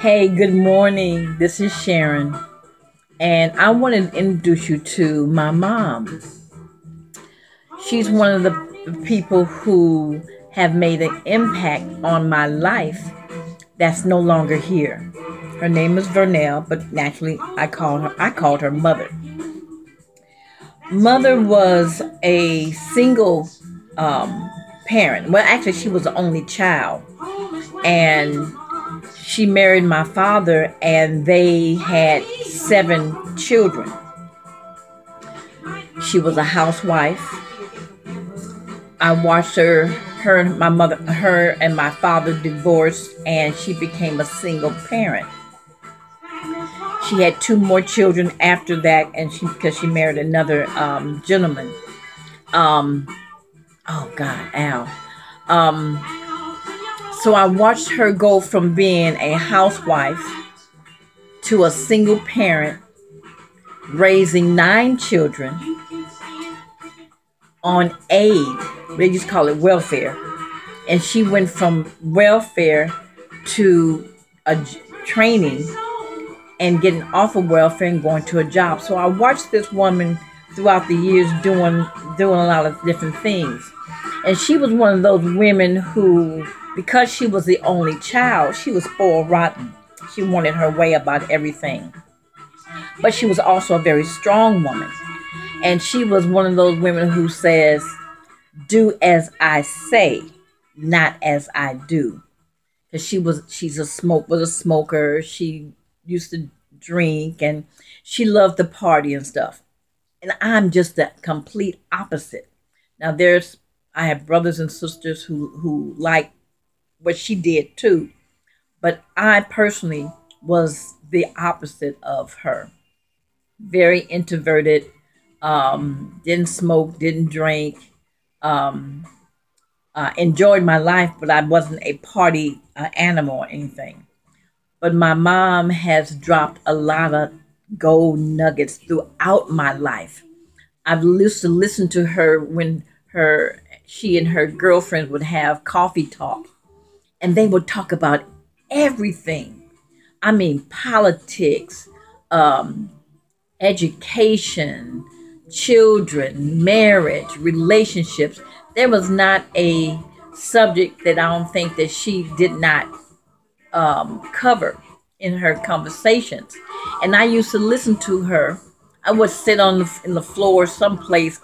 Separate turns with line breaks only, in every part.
Hey, good morning. This is Sharon, and I want to introduce you to my mom. She's one of the people who have made an impact on my life that's no longer here. Her name is Vernell, but naturally I called her Mother. Mother was a single parent. Well, actually, she was the only child, and she married my father, and they had 7 children. She was a housewife. I watched her and my father divorced, and she became a single parent. She had 2 more children after that, and because she married another gentleman. Um, oh God, Al. Um, so I watched her go from being a housewife to a single parent, raising 9 children on aid. They just call it welfare. And she went from welfare to training and getting off of welfare and going to a job. So I watched this woman throughout the years doing a lot of different things. And she was one of those women who, because she was the only child, she was spoiled rotten. She wanted her way about everything. But she was also a very strong woman. And she was one of those women who says, do as I say, not as I do. Because she's a smoker. She used to drink, and she loved to party and stuff. And I'm just the complete opposite. Now I have brothers and sisters who like what she did too. But I personally was the opposite of her. Very introverted, didn't smoke, didn't drink, um, enjoyed my life, but I wasn't a party animal or anything. But my mom has dropped a lot of gold nuggets throughout my life. I've used to listen to her when she and her girlfriends would have coffee talk, and they would talk about everything. I mean, politics, um, education, children, marriage, relationships. There was not a subject that I don't think that she did not cover in her conversations. And I used to listen to her. I would sit in the floor someplace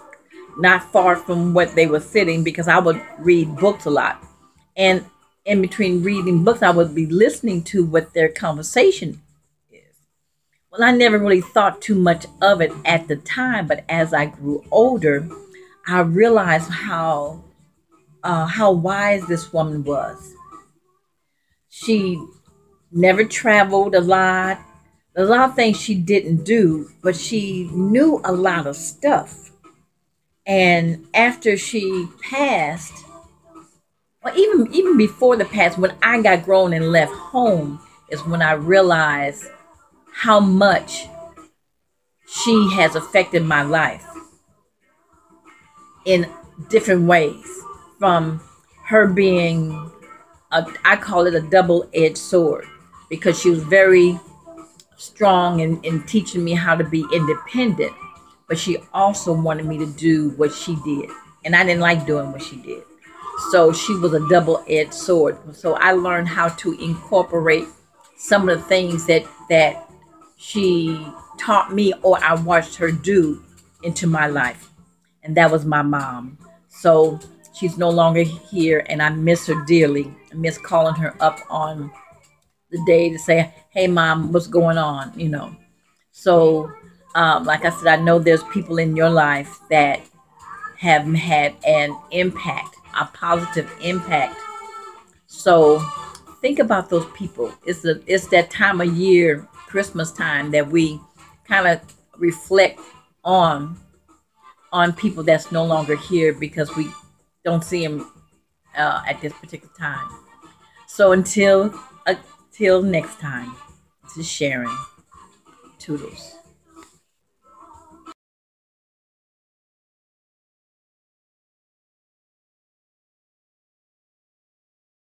not far from what they were sitting, because I would read books a lot. And in between reading books, I would be listening to what their conversation is. Well, I never really thought too much of it at the time, but as I grew older, I realized how wise this woman was. She never traveled a lot. There's a lot of things she didn't do, but she knew a lot of stuff. And after she passed, well, even before the past, when I got grown and left home, is when I realized how much she has affected my life in different ways. From her being, I call it a double-edged sword, because she was very strong in teaching me how to be independent, but she also wanted me to do what she did. And I didn't like doing what she did. So she was a double-edged sword. So I learned how to incorporate some of the things that she taught me, or I watched her do, into my life. And that was my mom. So she's no longer here, and I miss her dearly. I miss calling her up on the day to say, hey, Mom, what's going on? So, like I said, I know there's people in your life that have had an impact, a positive impact. So think about those people. It's that time of year, Christmas time, that we kind of reflect on people that's no longer here, because we don't see them at this particular time. So until next time, this is Sharon. Toodles.